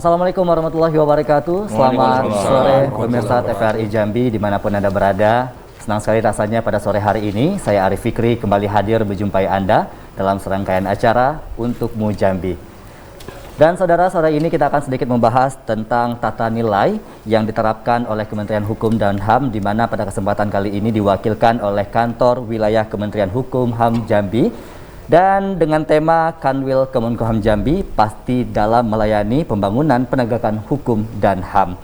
Assalamualaikum warahmatullahi wabarakatuh. Selamat sore pemirsa TVRI Jambi dimanapun Anda berada. Senang sekali rasanya pada sore hari ini saya Arif Fikri kembali hadir menjumpai Anda dalam serangkaian acara Untukmu Jambi. Dan saudara, sore ini kita akan sedikit membahas tentang tata nilai yang diterapkan oleh Kementerian Hukum dan HAM, di mana pada kesempatan kali ini diwakilkan oleh Kantor Wilayah Kementerian Hukum HAM Jambi. Dan dengan tema Kanwil Kemenkumham Jambi pasti dalam melayani pembangunan penegakan hukum dan HAM.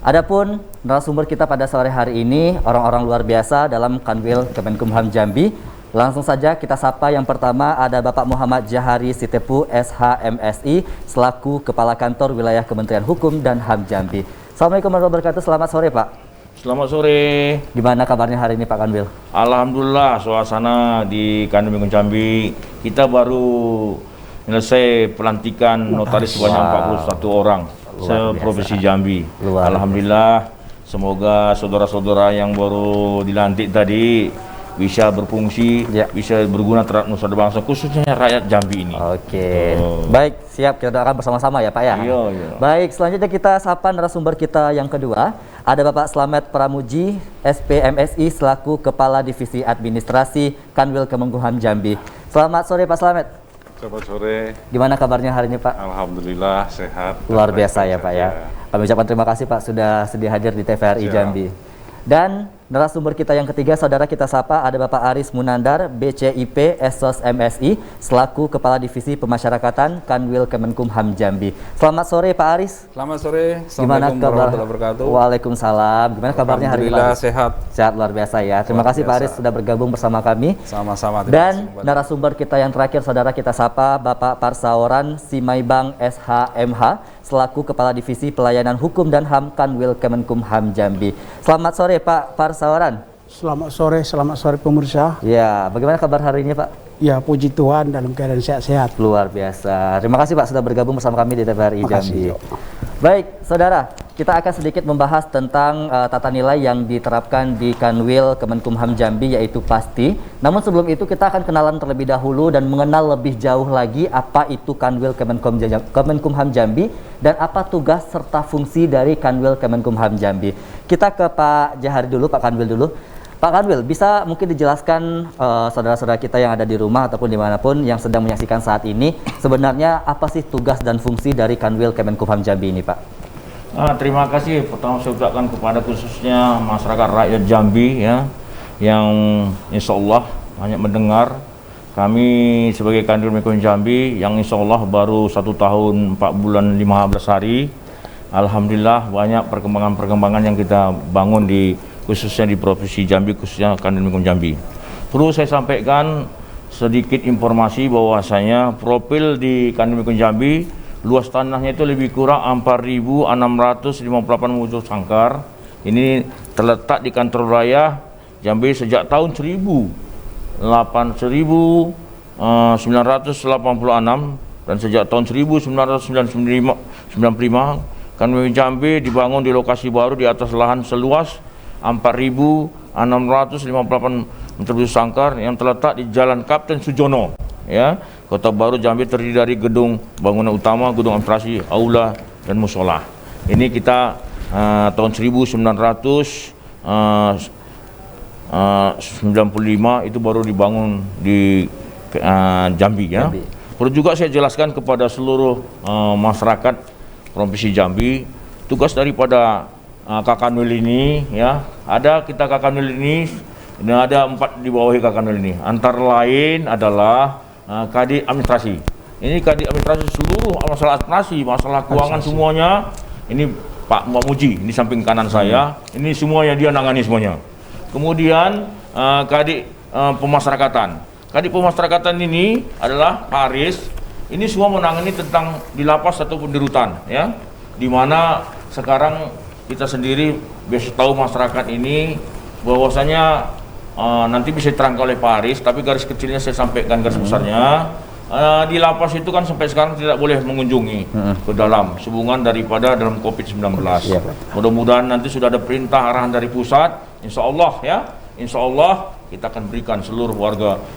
Adapun narasumber kita pada sore hari ini orang-orang luar biasa dalam Kanwil Kemenkumham Jambi. Langsung saja kita sapa yang pertama ada Bapak Muhammad Jahari Sitepu SHMSI selaku Kepala Kantor Wilayah Kementerian Hukum dan HAM Jambi. Assalamualaikum warahmatullahi wabarakatuh. Selamat sore Pak. Selamat sore. Gimana kabarnya hari ini Pak Kanwil? Alhamdulillah, suasana di Kanwil Jambi kita baru selesai pelantikan notaris sebanyak 41 orang se-Provinsi Jambi. Alhamdulillah, semoga saudara-saudara yang baru dilantik tadi bisa berfungsi, bisa berguna terhadap nusa dan bangsa, khususnya rakyat Jambi ini. Oke, baik, siap, kita doakan bersama-sama ya Pak ya. Iya. Baik, selanjutnya kita sapa narasumber kita yang kedua. Ada Bapak Slamet Pramuji, SPMSI selaku Kepala Divisi Administrasi Kanwil Kemenkumham Jambi. Selamat sore Pak Slamet. Selamat sore. Gimana kabarnya hari ini Pak? Alhamdulillah sehat. Luar biasa ya Pak ya. Kami ucapkan terima kasih Pak sudah sedia hadir di TVRI Jambi. Dan narasumber kita yang ketiga, saudara kita sapa, ada Bapak Aris Munandar, BCIP Esos MSI, selaku Kepala Divisi Pemasyarakatan Kanwil Kemenkumham Jambi. Selamat sore Pak Aris. Selamat sore. Gimana kabar? Waalaikumsalam. Gimana kabarnya hari ini? Alhamdulillah sehat. Sehat luar biasa ya. Terima kasih Pak Aris sudah bergabung bersama kami. Sama-sama. Dan narasumber kita yang terakhir, saudara kita sapa, Bapak Parsaoran Simaibang SHMH, selaku Kepala Divisi Pelayanan Hukum dan HAM Kanwil Kemenkumham Jambi. Selamat sore Pak Parsaoran. Selamat sore pemirsa. Ya, bagaimana kabar hari ini Pak? Ya, puji Tuhan dalam keadaan sehat-sehat. Luar biasa. Terima kasih Pak sudah bergabung bersama kami di TVRI Jambi. Makasih. Baik, saudara, kita akan sedikit membahas tentang tata nilai yang diterapkan di Kanwil Kemenkumham Jambi, yaitu PASTI. Namun sebelum itu kita akan kenalan terlebih dahulu dan mengenal lebih jauh lagi apa itu Kanwil Kemenkumham Jambi dan apa tugas serta fungsi dari Kanwil Kemenkumham Jambi. Kita ke Pak Jahari dulu, Pak Kanwil dulu. Pak Kanwil, bisa mungkin dijelaskan saudara-saudara kita yang ada di rumah ataupun dimanapun yang sedang menyaksikan saat ini, sebenarnya apa sih tugas dan fungsi dari Kanwil Kemenkumham Jambi ini Pak? Terima kasih. Pertama saya ucapkan kepada khususnya masyarakat rakyat Jambi ya, yang insya Allah banyak mendengar. Kami sebagai Kanwil Kemenkumham Jambi yang insya Allah baru 1 tahun 4 bulan 15 hari. Alhamdulillah banyak perkembangan-perkembangan yang kita bangun khususnya di Provinsi Jambi, khususnya Kanwil Kemenkumham Jambi. Perlu saya sampaikan sedikit informasi bahwasanya profil di Kanwil Kemenkumham Jambi, luas tanahnya itu lebih kurang 4.658 muncul sangkar. Ini terletak di kantor wilayah Jambi sejak tahun 1986 dan sejak tahun 1995 Kanwil Jambi dibangun di lokasi baru di atas lahan seluas 4.658 meter sangkar yang terletak di Jalan Kapten Sujono, ya, Kota Baru Jambi, terdiri dari gedung bangunan utama, gedung administrasi, aula dan musola. Ini kita tahun 1995 itu baru dibangun di Jambi ya. Perlu juga saya jelaskan kepada seluruh masyarakat Provinsi Jambi, tugas daripada Kakanwil ini ya, kita Kakanwil ini dan ada 4 di bawah Kakanwil ini. Antara lain adalah Kadin Administrasi. Ini Kadin Administrasi seluruh masalah administrasi, masalah keuangan semuanya. Ini Pak Muji di samping kanan saya. Ini semuanya dia nangani semuanya. Kemudian Kadin Pemasyarakatan. Kadin Pemasyarakatan ini adalah Pak Aris. Ini semua menangani tentang di lapas ataupun di rutan ya. Di mana sekarang kita sendiri biasa tahu masyarakat ini bahwasanya nanti bisa diterangkan oleh Pak Aris, tapi garis kecilnya saya sampaikan garis besarnya. Di lapas itu kan sampai sekarang tidak boleh mengunjungi ke dalam sehubungan daripada dalam COVID-19. Mudah-mudahan nanti sudah ada perintah arahan dari pusat, insya Allah ya, insya Allah kita akan berikan seluruh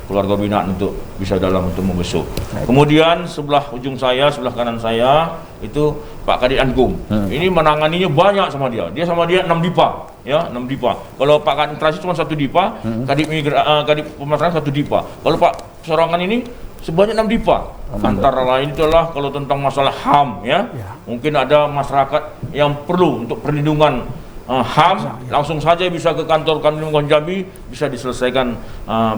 keluarga binaan untuk bisa untuk membesuk. Kemudian sebelah ujung saya, sebelah kanan saya itu Pak Kadit Ankum. Ini menanganinya banyak sama dia. Dia 6 dipa, ya 6 dipa. Kalau Pak Kadit Administrasi cuma 1 dipa, Kadit Pemasaran 1 dipa. Kalau Pak Sorangan ini sebanyak 6 dipa. Antara lain itulah kalau tentang masalah HAM, ya. Mungkin ada masyarakat yang perlu untuk perlindungan HAM, langsung saja bisa ke kantor Kanwil Jambi, bisa diselesaikan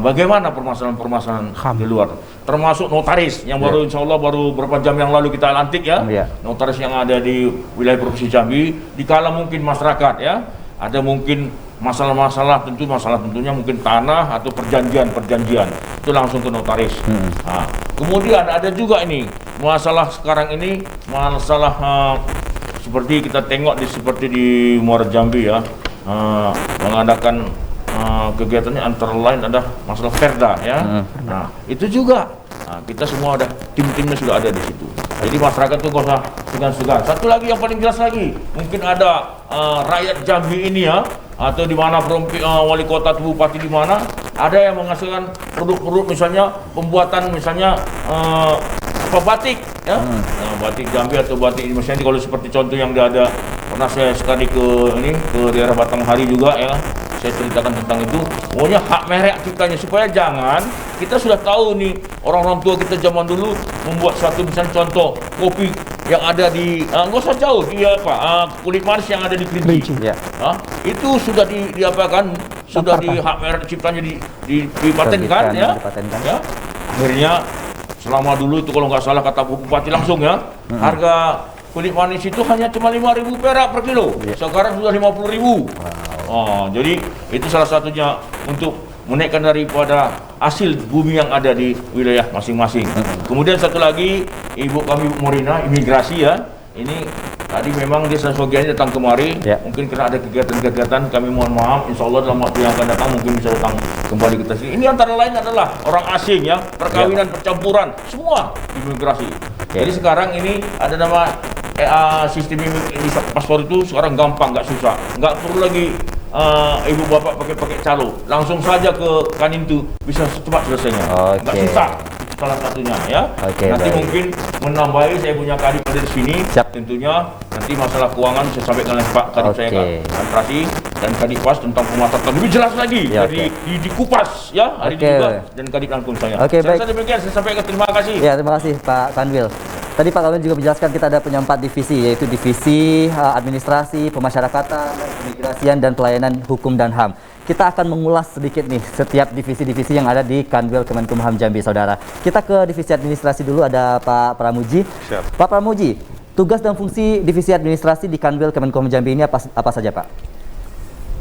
bagaimana permasalahan-permasalahan di luar. Termasuk notaris yang baru insya Allah baru beberapa jam yang lalu kita lantik, ya. Notaris yang ada di wilayah Provinsi Jambi, dikala mungkin masyarakat, ya, ada mungkin masalah tentunya mungkin tanah atau perjanjian itu langsung ke notaris. Kemudian ada juga ini masalah sekarang ini masalah seperti kita tengok seperti di Muara Jambi, ya, mengadakan kegiatannya antara lain ada masalah Perda, ya. Nah itu juga kita semua ada tim-timnya sudah ada di situ. Jadi masyarakat itu nggak usah segan-segan. Satu lagi yang paling jelas lagi, mungkin ada rakyat Jambi ini, ya, atau di mana wali kota atau bupati di mana ada yang menghasilkan produk-produk misalnya pembuatan misalnya batik, ya, batik Jambi atau batik misalnya kalau seperti contoh yang ada pernah saya sekali ke daerah Batanghari juga, ya, saya ceritakan tentang itu. Pokoknya hak merek ciptanya supaya jangan kita sudah tahu nih orang-orang tua kita zaman dulu membuat suatu misalnya contoh kopi yang ada di nggak usah jauh dia kulit manis yang ada di Kerinci. Itu sudah diapakan sudah di hak merek ciptanya dipatenkan, ya. Akhirnya selama dulu itu kalau nggak salah kata Bupati langsung, ya, harga kulit manis itu hanya cuma 5.000 perak per kilo. Sekarang sudah 50.000. Jadi itu salah satunya untuk menaikkan daripada hasil bumi yang ada di wilayah masing-masing. Kemudian satu lagi ibu kami Bu Morina imigrasi, ya, ini tadi memang dia sebagiannya datang kemari, mungkin karena ada kegiatan-kegiatan, kami mohon maaf, insya Allah dalam waktu yang akan datang mungkin bisa datang kembali ke sini. Ini antara lain adalah orang asing, ya, perkawinan, percampuran, semua imigrasi. Jadi sekarang ini ada nama sistem paspor itu sekarang gampang, nggak susah, nggak perlu lagi ibu bapak pakai calo, langsung saja ke Kanintu bisa cepat selesainya, nggak susah. Salah satunya, ya. Nanti mungkin menambahi saya punya kadip ada di sini. Tentunya nanti masalah keuangan saya sampaikan oleh Pak Kadip saya Administrasi dan Kadip Pas tentang pemasaran lebih jelas lagi dari dikupas, ya, hari ini juga dan Kadip Langsung saya. Saya demikian saya sampaikan, terima kasih. Ya, terima kasih Pak Kanwil. Tadi Pak Kanwil juga menjelaskan kita ada punya 4 divisi, yaitu divisi administrasi, pemasyarakatan, imigrasian dan pelayanan hukum dan HAM. Kita akan mengulas sedikit nih setiap divisi-divisi yang ada di Kanwil Kemenkumham Jambi, saudara. Kita ke divisi administrasi dulu, ada Pak Pramuji. Pak Pramuji, tugas dan fungsi divisi administrasi di Kanwil Kemenkumham Jambi ini apa saja, Pak?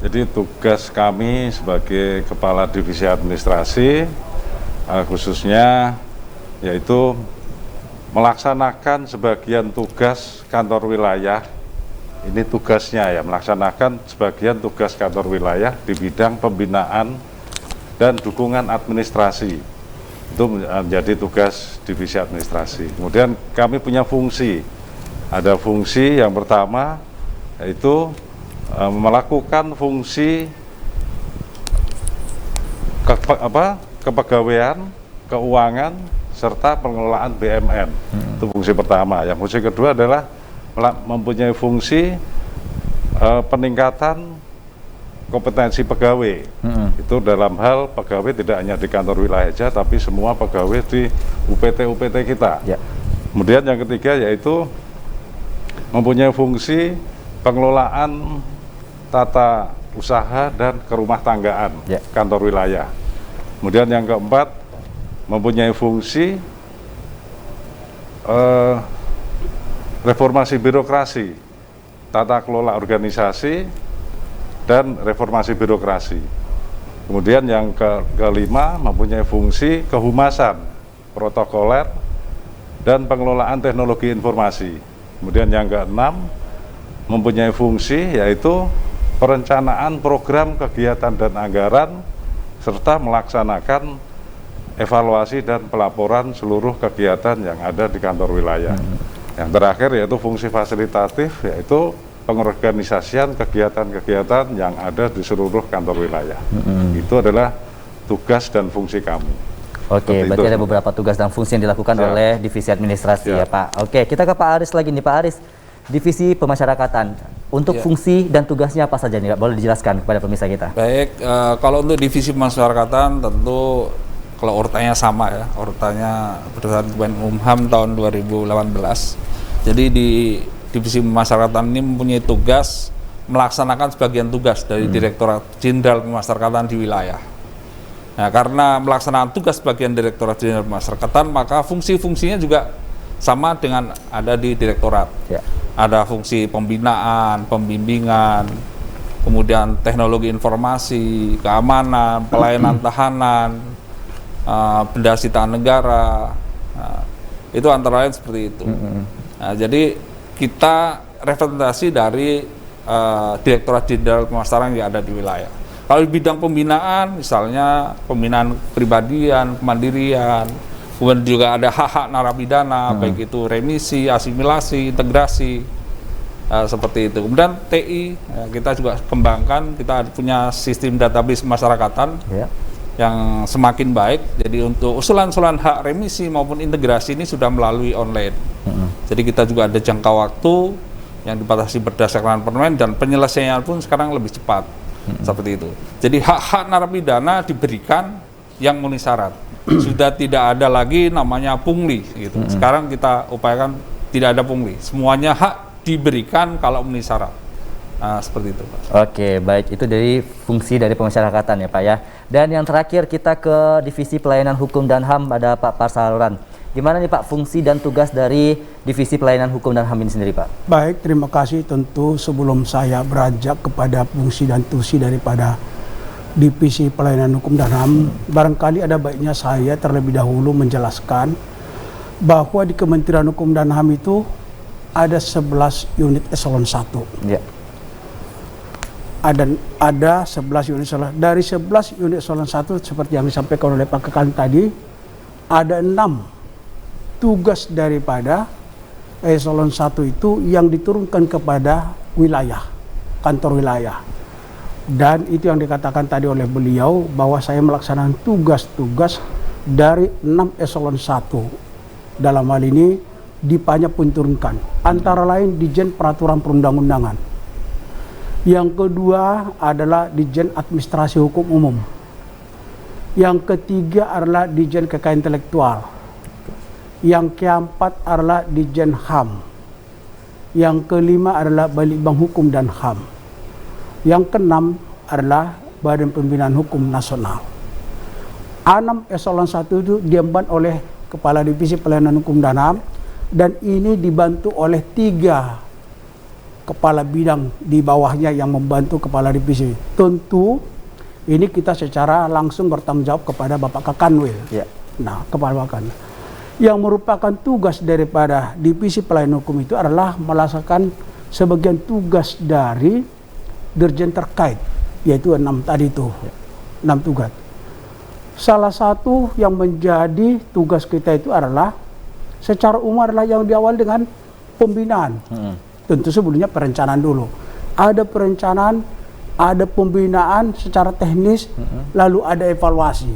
Jadi tugas kami sebagai kepala divisi administrasi khususnya yaitu melaksanakan sebagian tugas kantor wilayah. Ini tugasnya, ya, melaksanakan sebagian tugas kantor wilayah di bidang pembinaan dan dukungan administrasi. Itu menjadi tugas divisi administrasi. Kemudian kami punya fungsi. Ada fungsi yang pertama yaitu melakukan fungsi kepegawaian, keuangan, serta pengelolaan BMN. Itu fungsi pertama. Yang fungsi kedua adalah mempunyai fungsi peningkatan kompetensi pegawai. Itu dalam hal pegawai tidak hanya di kantor wilayah saja, tapi semua pegawai di UPT kita. Kemudian yang ketiga yaitu mempunyai fungsi pengelolaan tata usaha dan kerumah tanggaan kantor wilayah. Kemudian yang keempat mempunyai fungsi reformasi birokrasi, tata kelola organisasi, dan reformasi birokrasi. Kemudian yang kelima mempunyai fungsi kehumasan, protokoler, dan pengelolaan teknologi informasi. Kemudian yang keenam mempunyai fungsi yaitu perencanaan program kegiatan dan anggaran, serta melaksanakan evaluasi dan pelaporan seluruh kegiatan yang ada di kantor wilayah. Yang terakhir yaitu fungsi fasilitatif, yaitu pengorganisasian kegiatan-kegiatan yang ada di seluruh kantor wilayah. Itu adalah tugas dan fungsi kami. Oke, berarti ada beberapa tugas dan fungsi yang dilakukan oleh divisi administrasi ya Pak. Oke, kita ke Pak Aris lagi nih, Pak Aris. Divisi pemasyarakatan, untuk fungsi dan tugasnya apa saja nih, boleh dijelaskan kepada pemirsa kita? Baik, kalau untuk divisi pemasyarakatan tentu kalau urutannya sama ya, urutannya berdasarkan Kemenkumham tahun 2018. Jadi di divisi pemasyarakatan ini mempunyai tugas melaksanakan sebagian tugas dari Direktorat Jenderal Pemasyarakatan di wilayah. Nah, karena melaksanakan tugas bagian Direktorat Jenderal Pemasyarakatan, maka fungsi-fungsinya juga sama dengan ada di direktorat. Ya. Ada fungsi pembinaan, pembimbingan, kemudian teknologi informasi, keamanan, pelayanan tahanan, benda sitaan negara, itu antara lain seperti itu. Nah, jadi kita representasi dari Direktorat Jenderal Pemasyarakatan yang ada di wilayah. Kalau di bidang pembinaan, misalnya pembinaan kepribadian, kemandirian, kemudian juga ada hak-hak narapidana, baik itu remisi, asimilasi, integrasi, seperti itu. Kemudian TI, kita juga kembangkan, kita punya sistem database masyarakatan yang semakin baik. Jadi untuk usulan-usulan hak remisi maupun integrasi ini sudah melalui online. Jadi kita juga ada jangka waktu yang dibatasi berdasarkan permen dan penyelesaian pun sekarang lebih cepat. Seperti itu. Jadi hak-hak narapidana diberikan yang memenuhi syarat. Sudah tidak ada lagi namanya pungli gitu. Sekarang kita upayakan tidak ada pungli. Semuanya hak diberikan kalau memenuhi syarat. Nah, seperti itu, Pak. Oke, baik, itu dari fungsi dari pemasyarakatan ya Pak ya. Dan yang terakhir kita ke Divisi Pelayanan Hukum dan HAM, ada Pak Parsaluran. Gimana nih Pak fungsi dan tugas dari Divisi Pelayanan Hukum dan HAM ini sendiri Pak? Baik, terima kasih. Tentu sebelum saya beranjak kepada fungsi dan tusi daripada Divisi Pelayanan Hukum dan HAM, barangkali ada baiknya saya terlebih dahulu menjelaskan bahwa di Kementerian Hukum dan HAM itu ada 11 unit eselon 1. Ya. Ada 11 unit eselon. Dari 11 unit eselon 1 seperti yang disampaikan oleh Pak Kekan tadi, ada 6 tugas daripada eselon 1 itu yang diturunkan kepada wilayah, kantor wilayah. Dan itu yang dikatakan tadi oleh beliau bahwa saya melaksanakan tugas-tugas dari 6 eselon 1. Dalam hal ini DIPA-nya pun turunkan. Antara lain Dijen Peraturan Perundang-undangan. Yang kedua adalah Dijen Administrasi Hukum Umum. Yang ketiga adalah Dijen Kekayaan Intelektual. Yang keempat adalah Dijen HAM. Yang kelima adalah Balitbang Hukum dan HAM. Yang keenam adalah Badan Pembinaan Hukum Nasional. 6 eselon 1 itu diemban oleh Kepala Divisi Pelayanan Hukum dan HAM, dan ini dibantu oleh 3 kepala bidang di bawahnya yang membantu Kepala Divisi. Tentu ini kita secara langsung bertanggung jawab kepada Bapak Kakanwil. Nah, Kepala Bakan. Yang merupakan tugas daripada Divisi Pelayanan Hukum itu adalah melaksanakan sebagian tugas dari dirjen terkait, yaitu 6 tadi itu, 6 tugas. Salah satu yang menjadi tugas kita itu adalah secara umum adalah yang diawali dengan pembinaan. Tentu sebelumnya perencanaan dulu. Ada perencanaan, ada pembinaan secara teknis, lalu ada evaluasi.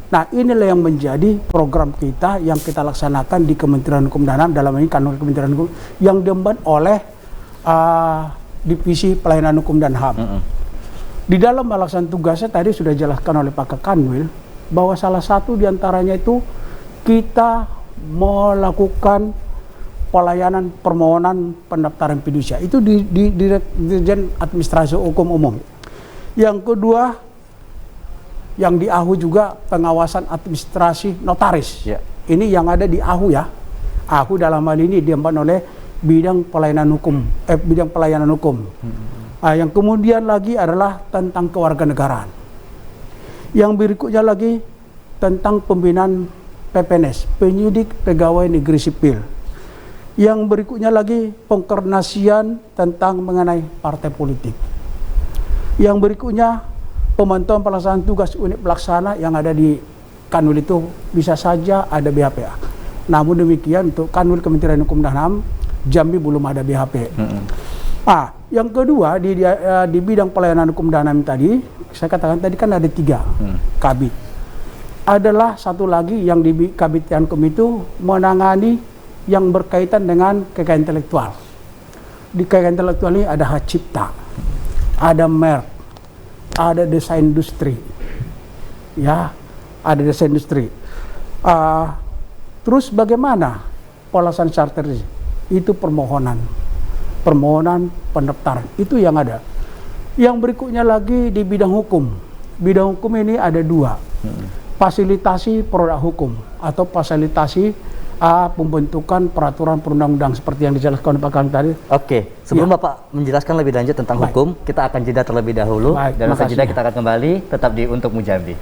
Nah, inilah yang menjadi program kita yang kita laksanakan di Kementerian Hukum dan HAM, dalam ini kanun Kementerian Hukum yang diemban oleh Divisi Pelayanan Hukum dan HAM. Di dalam melaksanakan tugasnya tadi sudah dijelaskan oleh Pak Kakanwil bahwa salah satu diantaranya itu kita melakukan pelayanan permohonan pendaftaran fidusia. Itu di Dirjen Administrasi Hukum Umum. Yang kedua, yang di AHU juga pengawasan administrasi notaris. Ini yang ada di AHU ya. AHU dalam hal ini diemban oleh bidang pelayanan hukum, bidang pelayanan hukum. Yang kemudian lagi adalah tentang kewarganegaraan. Yang berikutnya lagi tentang pembinaan PPNS, penyidik pegawai negeri sipil. Yang berikutnya lagi pengkoordinasian tentang mengenai partai politik. Yang berikutnya pemantauan pelaksanaan tugas unit pelaksana yang ada di Kanwil itu bisa saja ada BHPA. Namun demikian untuk Kanwil Kementerian Hukum dan HAM, Jambi belum ada BHP. Yang kedua di bidang pelayanan hukum dan HAM tadi, saya katakan tadi kan ada 3 kabit. Adalah satu lagi yang di kabit hukum itu menangani yang berkaitan dengan kekayaan intelektual. Di kekayaan intelektual ini ada hak cipta, ada merek, ada desain industri, ya, ada desain industri. Terus bagaimana pelaksana charter itu permohonan pendaftaran itu yang ada. Yang berikutnya lagi di bidang hukum. Bidang hukum ini ada 2. Fasilitasi produk hukum atau fasilitasi pembentukan peraturan perundang-undang seperti yang dijelaskan oleh Pak Kang tadi. Oke, sebelum Bapak menjelaskan lebih lanjut tentang hukum, kita akan jeda terlebih dahulu. Dan usai jeda kita akan kembali tetap di Untukmu Jambi.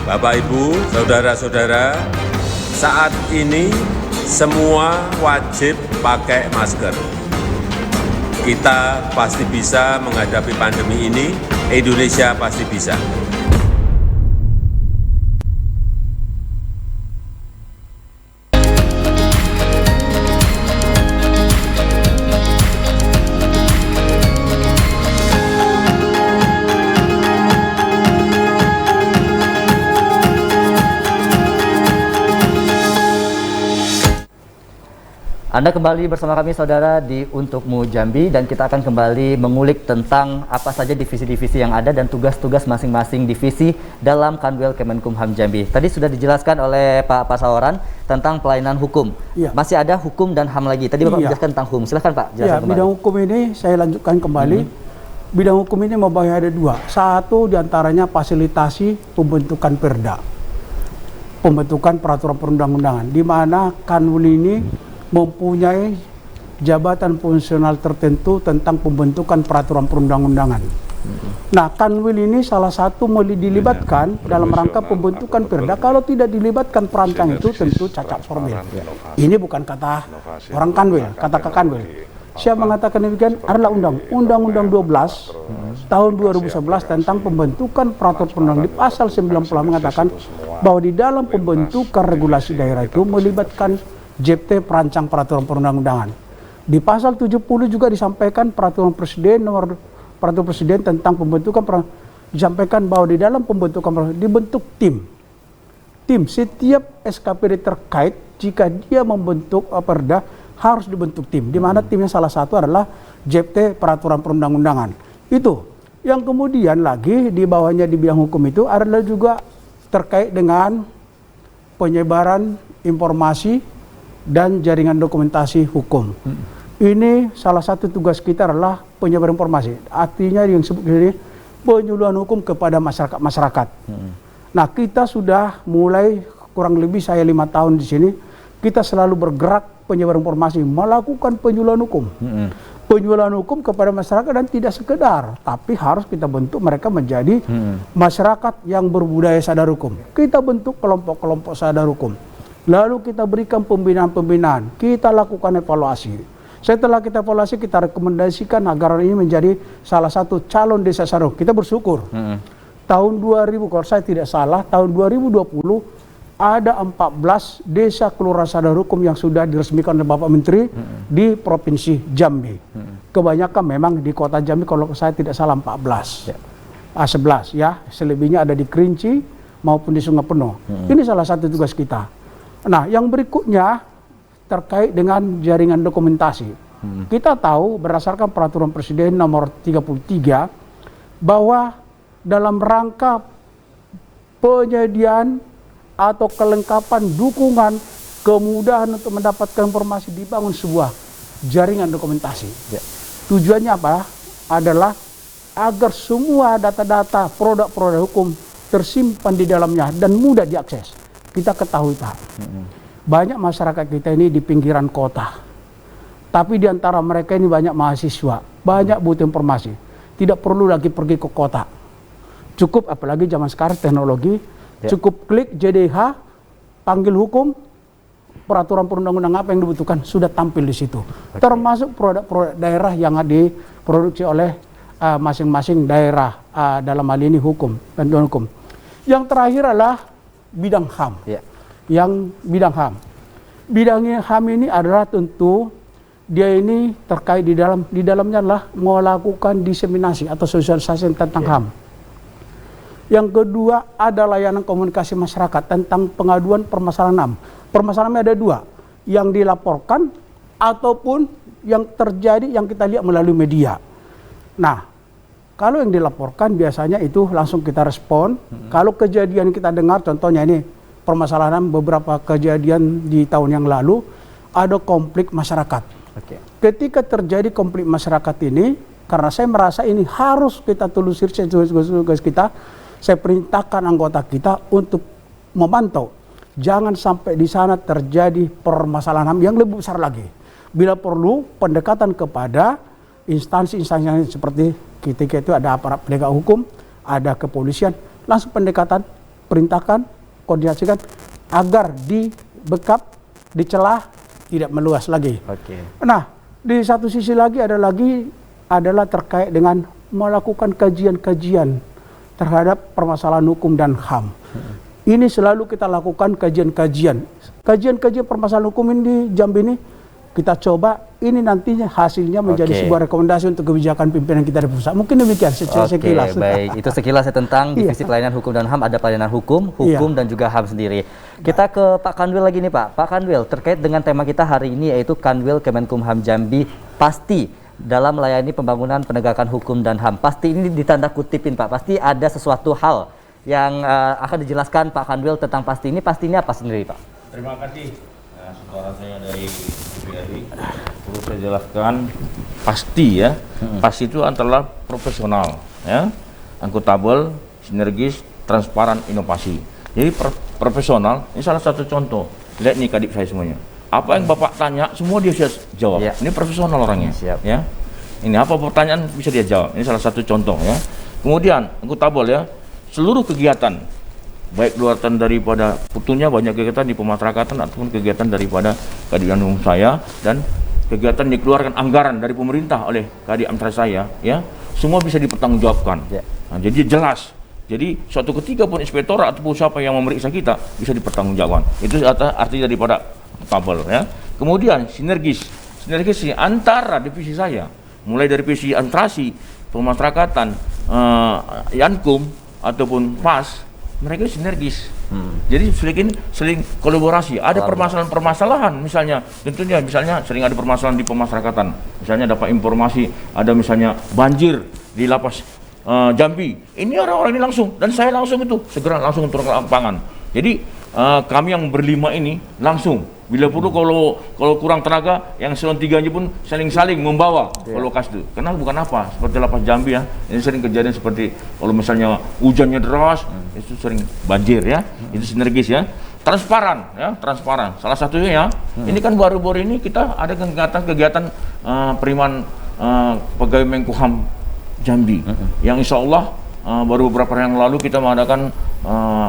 Bapak, Ibu, saudara-saudara, saat ini semua wajib pakai masker. Kita pasti bisa menghadapi pandemi ini, Indonesia pasti bisa. Anda kembali bersama kami saudara di Untukmu Jambi, dan kita akan kembali mengulik tentang apa saja divisi-divisi yang ada dan tugas-tugas masing-masing divisi dalam Kanwil Kemenkumham Jambi. Tadi sudah dijelaskan oleh Pak Pasawaran tentang pelayanan hukum. Iya. Masih ada hukum dan HAM lagi. Tadi Bapak menjelaskan tentang hukum. Silahkan Pak, jelaskan kembali. Bidang hukum ini saya lanjutkan kembali. Bidang hukum ini membahas ada 2. Satu diantaranya fasilitasi pembentukan perda, pembentukan peraturan perundang-undangan, di mana Kanwil ini mempunyai jabatan fungsional tertentu tentang pembentukan peraturan perundang-undangan. Nah, Kanwil ini salah satu dilibatkan dalam rangka pembentukan perda. Kalau tidak dilibatkan perancang itu tentu cacat formil. Ini bukan kata orang Kanwil, kata Kanwil. Siapa mengatakan demikian adalah Undang-Undang 12 tahun 2011 tentang pembentukan peraturan perundang-undangan di pasal 90 mengatakan bahwa di dalam pembentukan regulasi daerah itu melibatkan JPT perancang peraturan perundang-undangan. Di pasal 70 juga disampaikan peraturan presiden tentang pembentukan disampaikan bahwa di dalam pembentukan dibentuk tim. Setiap SKPD terkait jika dia membentuk perda harus dibentuk tim, di mana timnya salah satu adalah JPT peraturan perundang-undangan. Itu. Yang kemudian lagi di bawahnya di bidang hukum itu adalah juga terkait dengan penyebaran informasi dan jaringan dokumentasi hukum. Ini salah satu tugas kita adalah penyebaran informasi. Artinya yang disebut ini penyuluhan hukum kepada masyarakat. Nah, kita sudah mulai kurang lebih saya 5 tahun di sini, kita selalu bergerak penyebaran informasi, melakukan penyuluhan hukum. Penyuluhan hukum kepada masyarakat, dan tidak sekedar, tapi harus kita bentuk mereka menjadi masyarakat yang berbudaya sadar hukum. Kita bentuk kelompok-kelompok sadar hukum. Lalu kita berikan pembinaan-pembinaan, kita lakukan evaluasi. Setelah kita evaluasi, kita rekomendasikan agar ini menjadi salah satu calon desa sadar hukum. Kita bersyukur. Tahun 2000, kalau saya tidak salah, tahun 2020 ada 14 desa kelurahan sadar hukum yang sudah diresmikan oleh Bapak Menteri di Provinsi Jambi. Kebanyakan memang di Kota Jambi, kalau saya tidak salah 14. 11 ya, selebihnya ada di Kerinci maupun di Sungai Penuh. Ini salah satu tugas kita. Nah, yang berikutnya terkait dengan jaringan dokumentasi. Kita tahu berdasarkan peraturan Presiden nomor 33 bahwa dalam rangka penyediaan atau kelengkapan dukungan kemudahan untuk mendapatkan informasi dibangun sebuah jaringan dokumentasi. Tujuannya apa? Adalah agar semua data-data produk-produk hukum tersimpan di dalamnya dan mudah diakses. Kita ketahui Pak, banyak masyarakat kita ini di pinggiran kota, tapi di antara mereka ini banyak mahasiswa, banyak butuh informasi, tidak perlu lagi pergi ke kota. Cukup, apalagi zaman sekarang teknologi, cukup klik JDH, panggil hukum, peraturan perundang-undang apa yang dibutuhkan sudah tampil di situ. Termasuk produk-produk daerah yang diproduksi oleh masing-masing daerah dalam hal ini hukum, bantuan hukum. Yang terakhir adalah bidang HAM. Yang bidang HAM. Bidangnya HAM ini adalah tentu dia ini terkait di dalamnya adalah melakukan diseminasi atau sosialisasi tentang HAM. Yang kedua ada layanan komunikasi masyarakat tentang pengaduan permasalahan HAM. Permasalahannya ada dua, yang dilaporkan ataupun yang terjadi yang kita lihat melalui media. Nah, kalau yang dilaporkan biasanya itu langsung kita respon. Kalau kejadian kita dengar, contohnya ini permasalahan beberapa kejadian di tahun yang lalu, ada konflik masyarakat. Ketika terjadi konflik masyarakat ini, karena saya merasa ini harus kita telusuri tugas kita, saya perintahkan anggota kita untuk memantau. Jangan sampai di sana terjadi permasalahan HAM yang lebih besar lagi. Bila perlu, pendekatan kepada instansi-instansi seperti ketika itu ada aparat penegak hukum, ada kepolisian, langsung pendekatan, perintahkan, koordinasikan, agar di-backup, dicelah, tidak meluas lagi. Nah, di satu sisi lagi adalah terkait dengan melakukan kajian-kajian terhadap permasalahan hukum dan HAM. Ini selalu kita lakukan kajian-kajian permasalahan hukum ini di Jambi ini. Kita coba ini nantinya hasilnya menjadi sebuah rekomendasi untuk kebijakan pimpinan kita di pusat. Mungkin demikian sekilas. Baik, itu sekilas tentang divisi pelayanan hukum dan HAM. Ada pelayanan hukum dan juga HAM sendiri. Kita ke Pak Kanwil lagi nih Pak. Pak Kanwil, terkait dengan tema kita hari ini yaitu Kanwil Kemenkumham Jambi pasti dalam melayani pembangunan penegakan hukum dan HAM. Pasti ini ditanda kutipin Pak. Pasti ada sesuatu hal yang akan dijelaskan Pak Kanwil tentang pasti ini. Pastinya apa sendiri Pak? Terima kasih. Saudara saya dari TVRI, perlu saya jelaskan pasti ya. Pasti itu adalah profesional, ya, akuntabel, sinergis, transparan, inovasi. Jadi profesional. Ini salah satu contoh. Lihat nih kadip saya semuanya. Apa yang Bapak tanya, semua dia bisa jawab. Ini profesional orangnya. Ya. Ini apa pertanyaan bisa dia jawab. Ini salah satu contoh ya. Kemudian akuntabel ya. Seluruh kegiatan baik kegiatan daripada putunya banyak kegiatan di pemasyarakatan ataupun kegiatan daripada Kadip Umum saya dan kegiatan dikeluarkan anggaran dari pemerintah oleh Kadip Amtra saya ya semua bisa dipertanggungjawabkan. Nah, jadi jelas. Jadi suatu ketika pun inspektor ataupun siapa yang memeriksa kita bisa dipertanggungjawabkan. Itu artinya daripada tabel ya. Kemudian sinergis antara divisi saya mulai dari divisi administrasi, pemasyarakatan, Yankum ataupun PAS mereka sinergis. Jadi sering kolaborasi. Ada permasalahan-permasalahan misalnya, tentunya misalnya sering ada permasalahan di pemasyarakatan. Misalnya dapat informasi ada misalnya banjir di lapas Jambi. Ini orang-orang ini langsung dan saya langsung itu segera langsung turun ke lapangan. Jadi kami yang berlima ini langsung bila perlu kalau kurang tenaga yang eselon 3-nya pun saling membawa ke lokasi itu. Karena bukan apa seperti lapas Jambi ya. Ini sering kejadian seperti kalau misalnya hujannya deras itu sering banjir ya. Itu sinergis ya. Transparan. Salah satunya ya. Ini kan baru-baru ini kita ada kegiatan penerimaan pegawai Menkumham Jambi yang insya Allah baru beberapa hari yang lalu kita mengadakan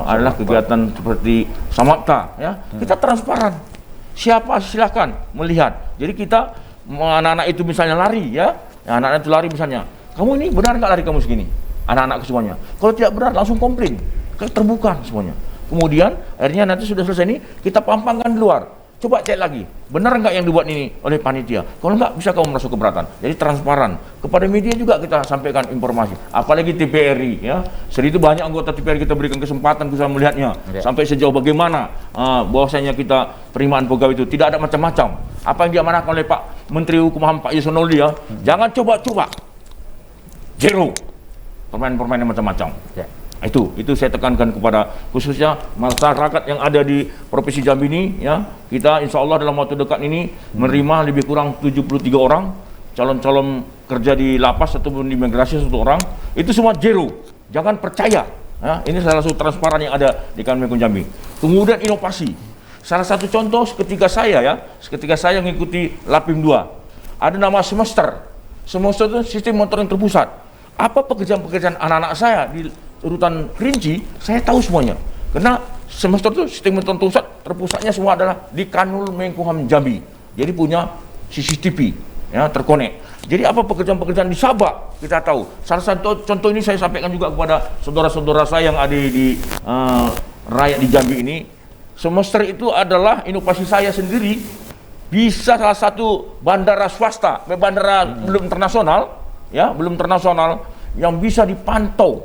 adalah kegiatan seperti Samapta ya. Kita transparan. Siapa silakan melihat. Jadi kita anak-anak itu misalnya lari ya, anak-anak itu lari misalnya. Kamu ini benar nggak lari kamu segini? Anak-anak semuanya. Kalau tidak benar langsung komplain. Terbuka semuanya. Kemudian akhirnya nanti sudah selesai ini kita pampangkan di luar. Coba cek lagi, benar nggak yang dibuat ini oleh panitia? Kalau nggak, bisa kamu merasa keberatan. Jadi transparan. Kepada media juga kita sampaikan informasi. Apalagi TVRI, ya. Seri itu banyak anggota TVRI kita berikan kesempatan bisa melihatnya. Sampai sejauh bagaimana bahwasanya kita penerimaan pegawai itu tidak ada macam-macam. Apa yang diamanahkan oleh Pak Menteri Hukum HAM Pak Yasonoli ya, jangan coba-coba. Zero. Permainan-permainan macam-macam. Itu saya tekankan kepada khususnya masyarakat yang ada di Provinsi Jambi ini ya. Kita insya Allah dalam waktu dekat ini menerima lebih kurang 73 orang calon-calon kerja di lapas ataupun di imigrasi 1 orang. Itu semua zero. Jangan percaya ya. Ini salah satu transparan yang ada di Kemenkumham Jambi. Kemudian inovasi. Salah satu contoh ketika saya mengikuti Lapim 2 ada nama semester itu sistem monitoring terpusat. Apa pekerjaan-pekerjaan anak-anak saya di urutan rinci, saya tahu semuanya. Karena semester itu sistem pemerintahan terpusatnya semua adalah di Kanwil Menkumham Jambi. Jadi punya CCTV ya terkonek. Jadi apa pekerjaan-pekerjaan di Sabak kita tahu. Salah satu contoh ini saya sampaikan juga kepada saudara-saudara saya yang ada di rakyat di Jambi ini. Semester itu adalah inovasi saya sendiri, bisa salah satu bandara swasta, bandara belum internasional, ya belum internasional, yang bisa dipantau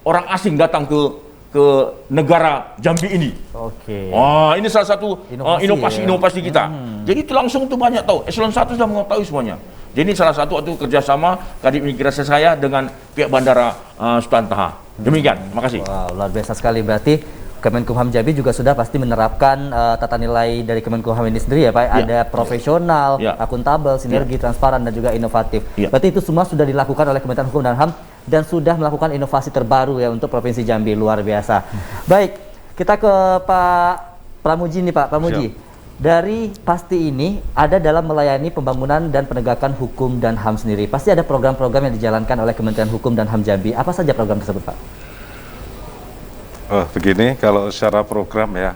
orang asing datang ke negara Jambi ini. Oke. Wah, ini salah satu inovasi ya. kita. Jadi itu langsung tuh banyak tahu. Eselon 1 sudah mengetahui semuanya. Jadi salah satu itu kerjasama Kadip Imigrasi saya dengan pihak bandara Sultan Taha. Demikian, terima kasih. Wow, luar biasa sekali. Berarti Kemenkumham Jambi juga sudah pasti menerapkan tata nilai dari Kemenkumham ini sendiri ya Pak. Ya. Ada profesional, akuntabel, sinergi, transparan dan juga inovatif. Ya. Berarti itu semua sudah dilakukan oleh Kementerian Hukum dan HAM dan sudah melakukan inovasi terbaru ya untuk Provinsi Jambi, luar biasa. Baik, kita ke Pak Pramuji nih Pak. Pramuji, dari pasti ini ada dalam melayani pembangunan dan penegakan hukum dan HAM sendiri. Pasti ada program-program yang dijalankan oleh Kementerian Hukum dan HAM Jambi. Apa saja program tersebut Pak? Begini, kalau secara program ya,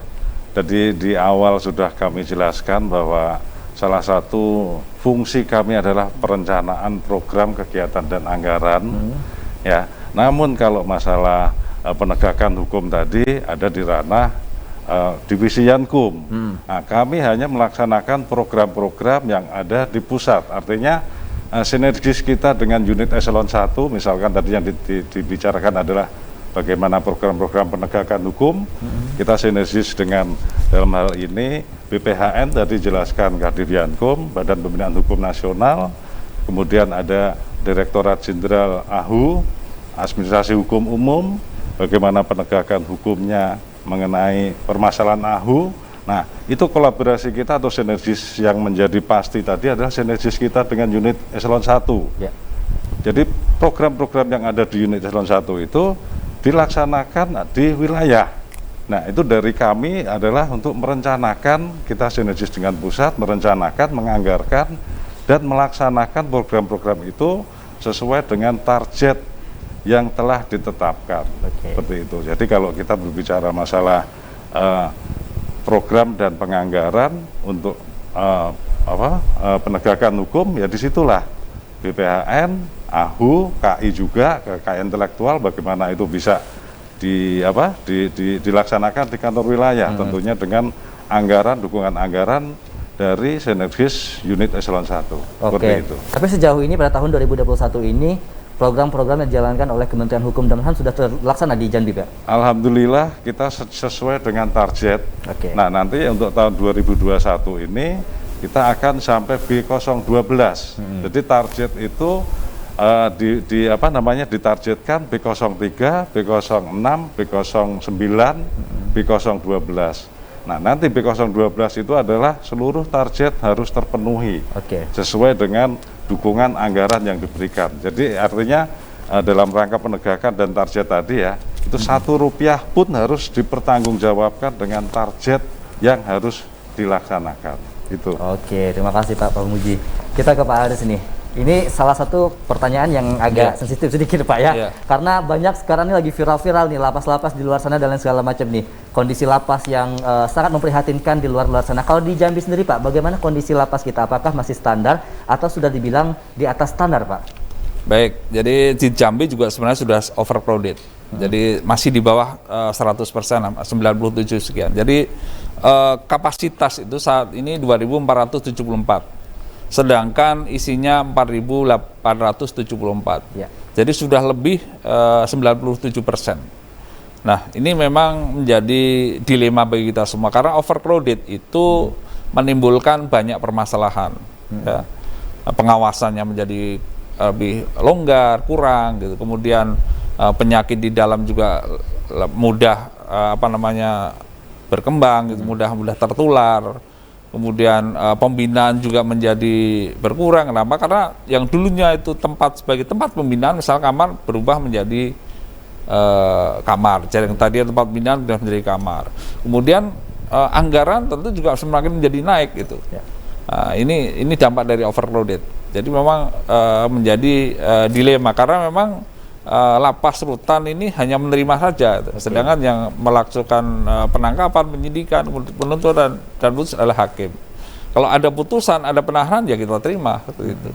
jadi di awal sudah kami jelaskan bahwa salah satu fungsi kami adalah perencanaan program kegiatan dan anggaran, ya. Namun kalau masalah penegakan hukum tadi ada di ranah divisi Yankum. Nah, kami hanya melaksanakan program-program yang ada di pusat. Artinya sinergis kita dengan unit eselon 1, misalkan tadi yang dibicarakan adalah bagaimana program-program penegakan hukum, kita sinergis dengan dalam hal ini BPHN tadi jelaskan Kadif Yankum, Badan Pembinaan Hukum Nasional, kemudian ada Direktorat Jenderal AHU, Administrasi Hukum Umum, bagaimana penegakan hukumnya mengenai permasalahan AHU. Nah, itu kolaborasi kita atau sinergis yang menjadi pasti tadi adalah sinergis kita dengan unit eselon 1. Ya. Jadi program-program yang ada di unit eselon 1 itu dilaksanakan di wilayah. Nah, itu dari kami adalah untuk merencanakan, kita sinergis dengan pusat, merencanakan, menganggarkan, dan melaksanakan program-program itu sesuai dengan target yang telah ditetapkan. Seperti itu. Jadi kalau kita berbicara masalah program dan penganggaran untuk penegakan hukum, ya disitulah BPHN, AHU, KI juga, KI intelektual, bagaimana itu bisa dilaksanakan di kantor wilayah, tentunya dengan anggaran, dukungan anggaran dari sinergis unit eselon 1. Seperti itu. Tapi sejauh ini pada tahun 2021 ini program-program yang dijalankan oleh Kementerian Hukum dan HAM sudah terlaksana di Jambi Pak? Alhamdulillah kita sesuai dengan target. Nah, nanti untuk tahun 2021 ini kita akan sampai B012. Jadi target itu ditargetkan B03, B06, B09, B012. Nah, nanti B012 itu adalah seluruh target harus terpenuhi sesuai dengan dukungan anggaran yang diberikan. Jadi artinya dalam rangka penegakan dan target tadi ya, itu Rp1 pun harus dipertanggungjawabkan dengan target yang harus dilaksanakan. Itu. Oke, terima kasih Pak Pramuji. Kita ke Pak Haris nih. Ini salah satu pertanyaan yang agak sensitif sedikit Pak ya, karena banyak sekarang ini lagi viral-viral nih lapas-lapas di luar sana dan lain segala macam nih, kondisi lapas yang sangat memprihatinkan di luar sana. Kalau di Jambi sendiri Pak, bagaimana kondisi lapas kita? Apakah masih standar atau sudah dibilang di atas standar Pak? Baik, jadi di Jambi juga sebenarnya sudah overcrowded, jadi masih di bawah 100%, 97 sekian. Jadi kapasitas itu saat ini 2.474. Sedangkan isinya 4.874. Jadi sudah lebih 97%. Nah, ini memang menjadi dilema bagi kita semua karena overcrowded itu menimbulkan banyak permasalahan. Ya. Pengawasannya menjadi lebih longgar, kurang gitu. Kemudian penyakit di dalam juga mudah berkembang gitu, mudah tertular. Kemudian pembinaan juga menjadi berkurang. Kenapa? Karena yang dulunya itu sebagai tempat pembinaan, misal kamar berubah menjadi kamar. Jadi yang tadi tempat pembinaan sudah menjadi kamar. Kemudian anggaran tentu juga semakin menjadi naik gitu. Ini dampak dari overcrowded. Jadi memang menjadi dilema karena memang lapas rutan ini hanya menerima saja, sedangkan yang melakukan penangkapan, penyidikan, penuntutan dan putus adalah hakim. Kalau ada putusan, ada penahanan, ya kita terima seperti itu.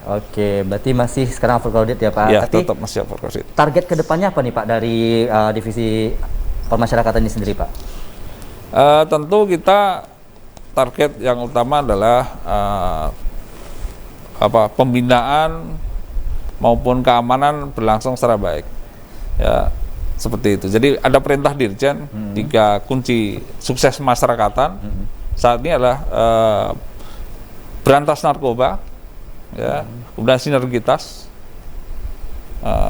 Oke, berarti masih sekarang overcrowded ya Pak? Ya, Tapi tetap masih overcrowded. target kedepannya apa nih Pak dari divisi permasyarakatan ini sendiri Pak? Tentu kita target yang utama adalah pembinaan maupun keamanan berlangsung secara baik, ya seperti itu. Jadi ada perintah Dirjen, 3 kunci sukses masyarakatan saat ini adalah berantas narkoba, ya, kemudian sinergitas,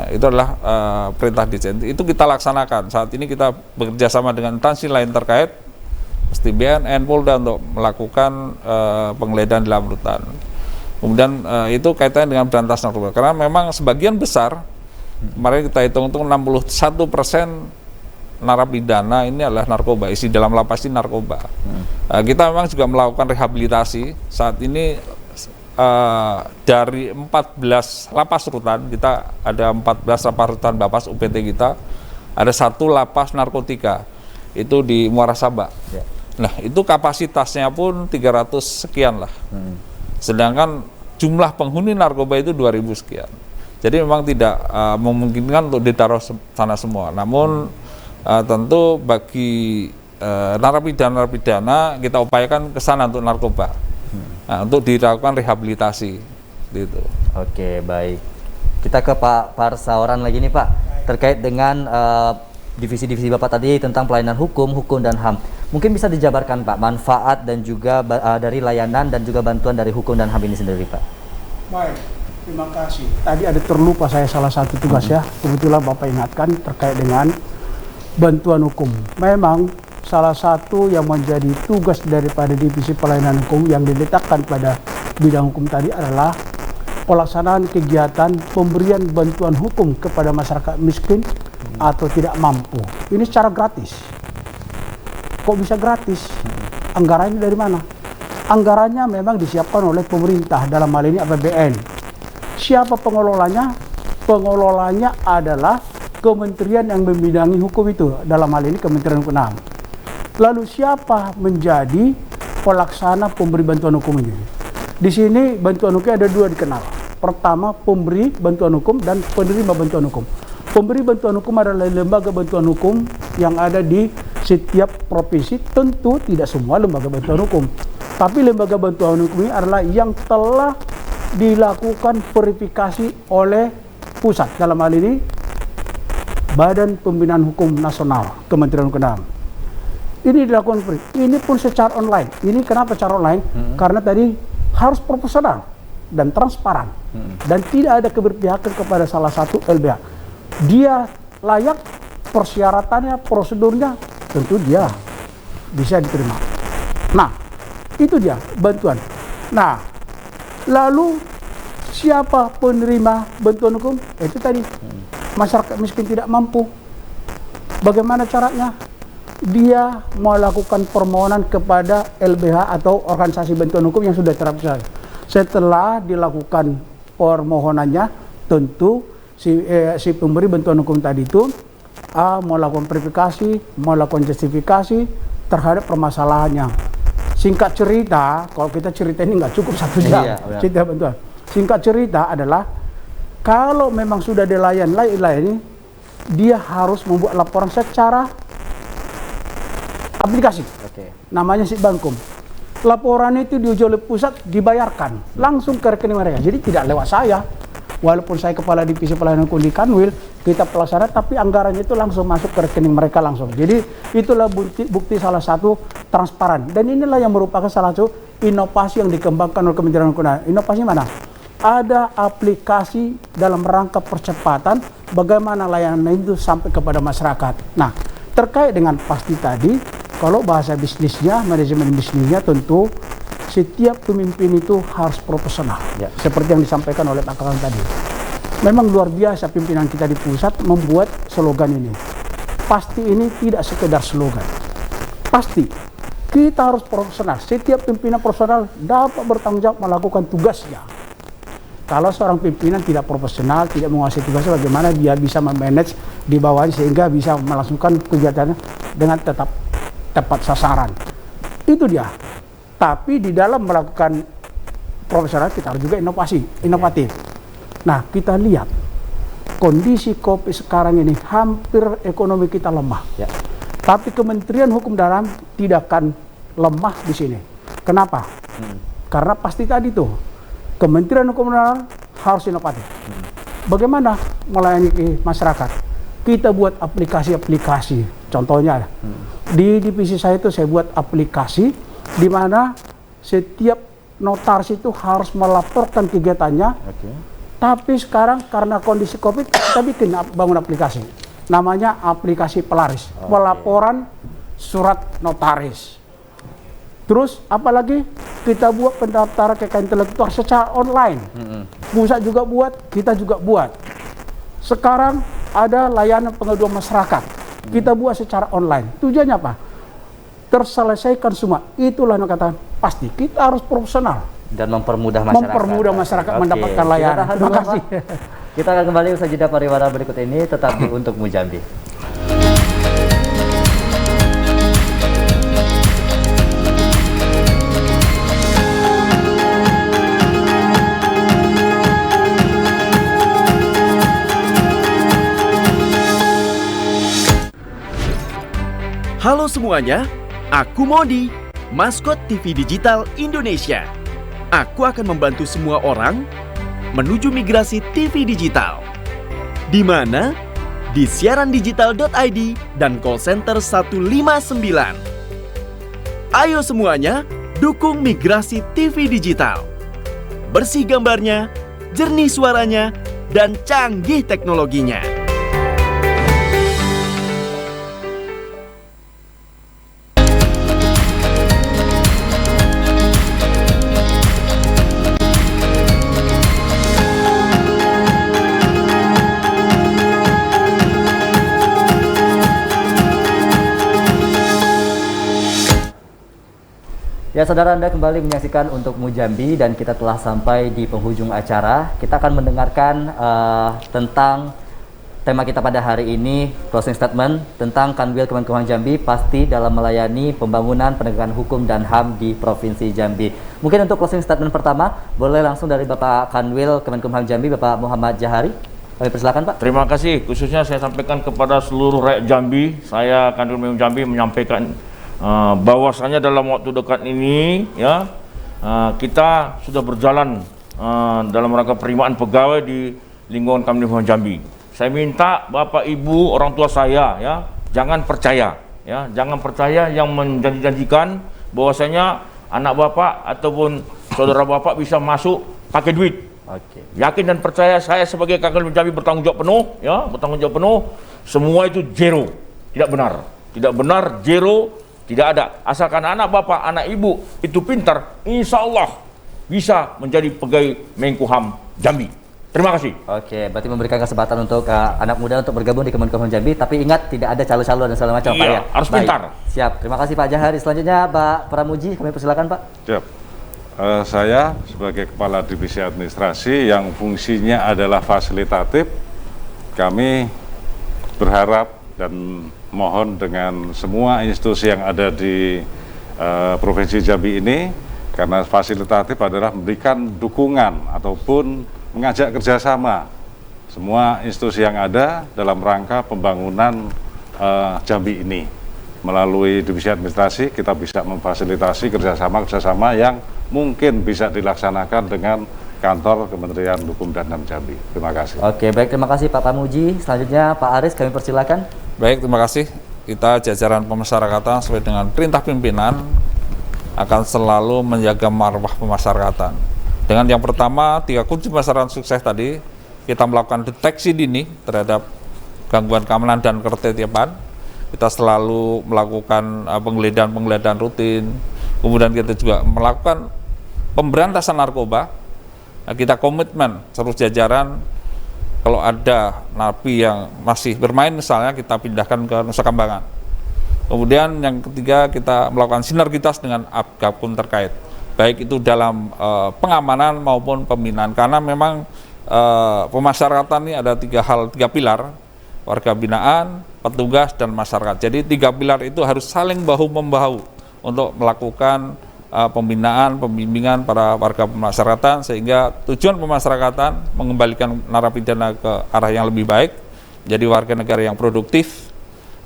itu adalah perintah Dirjen. Itu kita laksanakan. Saat ini kita bekerja sama dengan instansi lain terkait, seperti BNN, Polda untuk melakukan penggeledahan di dalam rutan. Kemudian itu kaitannya dengan berantas narkoba, karena memang sebagian besar, kemarin kita hitung-hitung 61% narapidana ini adalah narkoba, isi dalam lapas ini narkoba. Kita memang juga melakukan rehabilitasi. Saat ini dari 14 lapas rutan, kita ada 14 lapas rutan Bapas UPT kita, ada 1 lapas narkotika, itu di Muara Sabak. Nah, itu kapasitasnya pun 300 sekian lah. Sedangkan jumlah penghuni narkoba itu 2000 sekian. Jadi memang tidak memungkinkan untuk ditaruh sana semua. Namun tentu bagi narapidana kita upayakan ke sana untuk narkoba. Untuk dilakukan rehabilitasi gitu. Oke, baik. Kita ke Pak Parsaoran lagi nih Pak. Terkait dengan divisi-divisi Bapak tadi tentang pelayanan hukum dan HAM. Mungkin bisa dijabarkan Pak manfaat dan juga dari layanan dan juga bantuan dari hukum dan HAM ini sendiri Pak. Baik, terima kasih. Tadi ada terlupa saya salah satu tugas ya. Kebetulan Bapak ingatkan terkait dengan bantuan hukum. Memang salah satu yang menjadi tugas daripada divisi pelayanan hukum yang diletakkan pada bidang hukum tadi adalah pelaksanaan kegiatan pemberian bantuan hukum kepada masyarakat miskin atau tidak mampu. Ini secara gratis. Kok bisa gratis? Anggarannya dari mana? Anggarannya memang disiapkan oleh pemerintah, dalam hal ini APBN. Siapa pengelolanya? Pengelolanya adalah kementerian yang membidangi hukum itu, dalam hal ini Kementerian Hukum. Lalu siapa menjadi pelaksana pemberi bantuan hukum ini? Di sini bantuan hukum ada 2 dikenal. Pertama, pemberi bantuan hukum dan penerima bantuan hukum. Pemberi bantuan hukum adalah lembaga bantuan hukum yang ada di setiap provinsi. Tentu tidak semua lembaga bantuan hukum, tapi lembaga bantuan hukum ini adalah yang telah dilakukan verifikasi oleh pusat, dalam hal ini Badan Pembinaan Hukum Nasional, Kementerian Hukum. Ini dilakukan free. Ini pun secara online. Ini kenapa secara online? Karena tadi harus proporsional dan transparan, dan tidak ada keberpihakan kepada salah satu LBH. Dia layak, persyaratannya, prosedurnya, tentu dia bisa diterima. Nah, itu dia bantuan. Nah, lalu siapa penerima bantuan hukum? Itu tadi, masyarakat miskin tidak mampu. Bagaimana caranya? Dia melakukan permohonan kepada LBH atau organisasi bantuan hukum yang sudah terdaftar. Setelah dilakukan permohonannya, tentu si pemberi bantuan hukum tadi itu melakukan verifikasi, melakukan justifikasi terhadap permasalahannya. Singkat cerita, kalau kita cerita ini nggak cukup 1 jam, cerita bantuan. Singkat cerita adalah kalau memang sudah dilayani, dia harus membuat laporan secara aplikasi. Namanya Sitbangkum. Laporan itu diuji oleh pusat, dibayarkan langsung ke rekening mereka. Jadi tidak lewat saya. Walaupun saya kepala divisi pelayanan hukum di Kanwil, kita pelaksana, tapi anggarannya itu langsung masuk ke rekening mereka langsung. Jadi itulah bukti salah satu transparan. Dan inilah yang merupakan salah satu inovasi yang dikembangkan oleh Kementerian Hukum. Inovasi mana? Ada aplikasi dalam rangka percepatan bagaimana layanan itu sampai kepada masyarakat. Nah, terkait dengan pasti tadi, kalau bahasa bisnisnya, manajemen bisnisnya tentu setiap pemimpin itu harus profesional, seperti yang disampaikan oleh Pak Kakang tadi. Memang luar biasa pimpinan kita di pusat membuat slogan ini. Pasti ini tidak sekedar slogan. Pasti kita harus profesional. Setiap pimpinan profesional dapat bertanggung jawab melakukan tugasnya. Kalau seorang pimpinan tidak profesional, tidak menguasai tugasnya, bagaimana dia bisa memanage di bawahnya sehingga bisa melangsungkan kegiatannya dengan tepat sasaran. Itu dia. Tapi di dalam melakukan profesional kita harus juga inovatif. Nah, kita lihat kondisi COVID sekarang ini hampir ekonomi kita lemah. Ya. Tapi Kementerian Hukum dan HAM tidak akan lemah di sini. Kenapa? Karena pasti tadi tuh Kementerian Hukum dan HAM harus inovatif. Bagaimana melayani masyarakat? Kita buat aplikasi-aplikasi. Contohnya di divisi saya itu saya buat aplikasi di mana setiap notaris itu harus melaporkan kegiatannya. Tapi sekarang karena kondisi COVID kita bikin bangun aplikasi. Namanya aplikasi Pelaris. Pelaporan surat notaris. Terus apalagi kita buat pendaftaran kekayaan intelektual secara online. Pusat juga buat, kita juga buat. Sekarang ada layanan pengaduan masyarakat. Kita buat secara online. Tujuannya apa? Terselesaikan semua. Itulah yang katakan pasti kita harus profesional Dan mempermudah masyarakat. Mempermudah masyarakat Oke, mendapatkan kita layanan. tahan Terima dulu, kasih. Pak. Kita akan kembali usaha jeda pariwara berikut ini, tetap di Untukmu Jambi. Halo semuanya, aku Modi, maskot TV Digital Indonesia. Aku akan membantu semua orang menuju migrasi TV digital. Di mana? Di siarandigital.id dan call center 159. Ayo semuanya, dukung migrasi TV digital. Bersih gambarnya, jernih suaranya, dan canggih teknologinya. Ya, saudara, Anda kembali menyaksikan Untukmu Jambi dan kita telah sampai di penghujung acara. Kita akan mendengarkan tentang tema kita pada hari ini, closing statement tentang Kanwil Kemenkumham Jambi pasti dalam melayani pembangunan penegakan hukum dan HAM di Provinsi Jambi. Mungkin untuk closing statement pertama, boleh langsung dari Bapak Kanwil Kemenkumham Jambi, Bapak Muhammad Jahari. Kami persilakan, Pak. Terima kasih, khususnya saya sampaikan kepada seluruh rakyat Jambi. Saya Kanwil Kemenkumham Jambi menyampaikan bahwasanya dalam waktu dekat ini ya kita sudah berjalan dalam rangka penerimaan pegawai di lingkungan Kemenkumham Jambi. Saya minta Bapak Ibu orang tua saya ya jangan percaya yang menjanjikan bahwasanya anak Bapak ataupun saudara Bapak bisa masuk pakai duit. Oke. Yakin dan percaya saya sebagai Kanwil Jambi bertanggung jawab penuh, semua itu zero, tidak benar, zero. Tidak ada. Asalkan anak bapak, anak ibu itu pintar, insya Allah bisa menjadi pegawai Menkumham Jambi. Terima kasih. Oke, berarti memberikan kesempatan untuk anak muda untuk bergabung di Kemenkumham Jambi, tapi ingat tidak ada calo-calo dan segala macam, Iya, Pak ya. harus Baik. pintar. Siap. Terima kasih Pak Jahari. Selanjutnya Pak Pramuji, kami persilakan, Pak. Siap. Saya sebagai Kepala Divisi Administrasi yang fungsinya adalah fasilitatif, kami berharap dan mohon dengan semua institusi yang ada di Provinsi Jambi ini, karena fasilitatif adalah memberikan dukungan ataupun mengajak kerjasama semua institusi yang ada dalam rangka pembangunan Jambi ini. Melalui divisi administrasi kita bisa memfasilitasi kerjasama yang mungkin bisa dilaksanakan dengan kantor Kementerian Hukum dan HAM Jambi. Terima kasih. Oke, baik, terima kasih Pak Pramuji. Selanjutnya Pak Aris, kami persilakan. Baik, terima kasih. Kita jajaran pemasyarakatan sesuai dengan perintah pimpinan akan selalu menjaga marwah pemasyarakatan. Dengan yang pertama, 3 kunci pemasarakatan sukses tadi, kita melakukan deteksi dini terhadap gangguan keamanan dan ketertiban. Kita selalu melakukan penggeledahan rutin. Kemudian kita juga melakukan pemberantasan narkoba. Nah, kita komitmen seluruh jajaran, kalau ada napi yang masih bermain misalnya, kita pindahkan ke Nusa Kambangan. Kemudian yang ketiga, kita melakukan sinergitas dengan Apgabkum terkait. baik itu dalam pengamanan maupun pembinaan, karena memang pemasyarakatan ini ada tiga pilar: warga binaan, petugas, dan masyarakat. Jadi 3 pilar itu harus saling bahu-membahu untuk melakukan pembinaan, pembimbingan para warga pemasyarakatan, sehingga tujuan pemasyarakatan mengembalikan narapidana ke arah yang lebih baik, jadi warga negara yang produktif,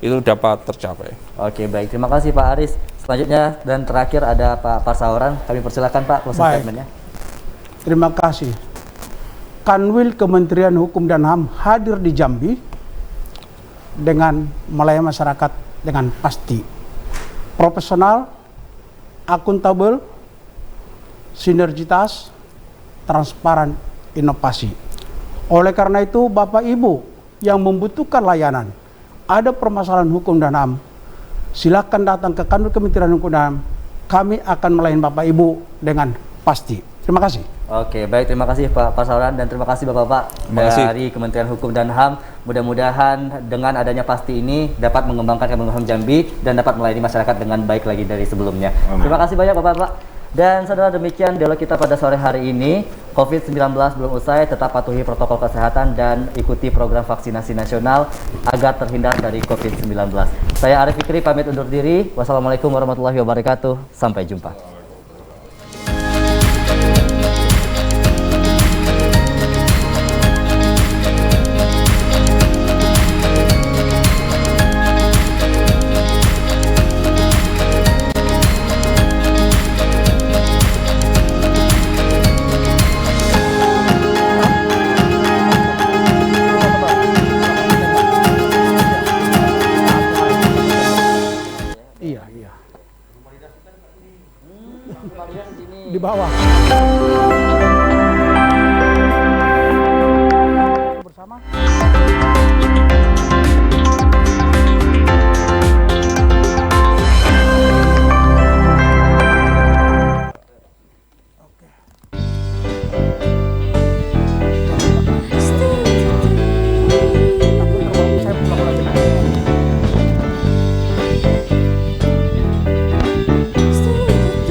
itu dapat tercapai. Oke, baik. Terima kasih Pak Aris. Selanjutnya dan terakhir ada Pak Parsauran. Kami persilakan Pak closing statement-nya. Terima kasih. Kanwil Kementerian Hukum dan HAM hadir di Jambi dengan melayani masyarakat dengan pasti, profesional, akuntabel, sinergitas, transparan, inovasi. Oleh karena itu, Bapak Ibu yang membutuhkan layanan, ada permasalahan hukum dan HAM, silakan datang ke kanwil Kementerian Hukum dan HAM. Kami akan melayani Bapak Ibu dengan pasti. Terima kasih. Oke, baik. Terima kasih Pak Parsauran dan terima kasih Bapak-Bapak dari Kementerian Hukum dan HAM. Mudah-mudahan dengan adanya pasti ini dapat mengembangkan Kementerian HAM Jambi dan dapat melayani masyarakat dengan baik lagi dari sebelumnya. Amin. Terima kasih banyak Bapak-Bapak. Dan saudara, demikian dialog kita pada sore hari ini. COVID-19 belum usai, tetap patuhi protokol kesehatan dan ikuti program vaksinasi nasional agar terhindar dari COVID-19. Saya Arif Fikri pamit undur diri. Wassalamualaikum warahmatullahi wabarakatuh. Sampai jumpa. Di bawah.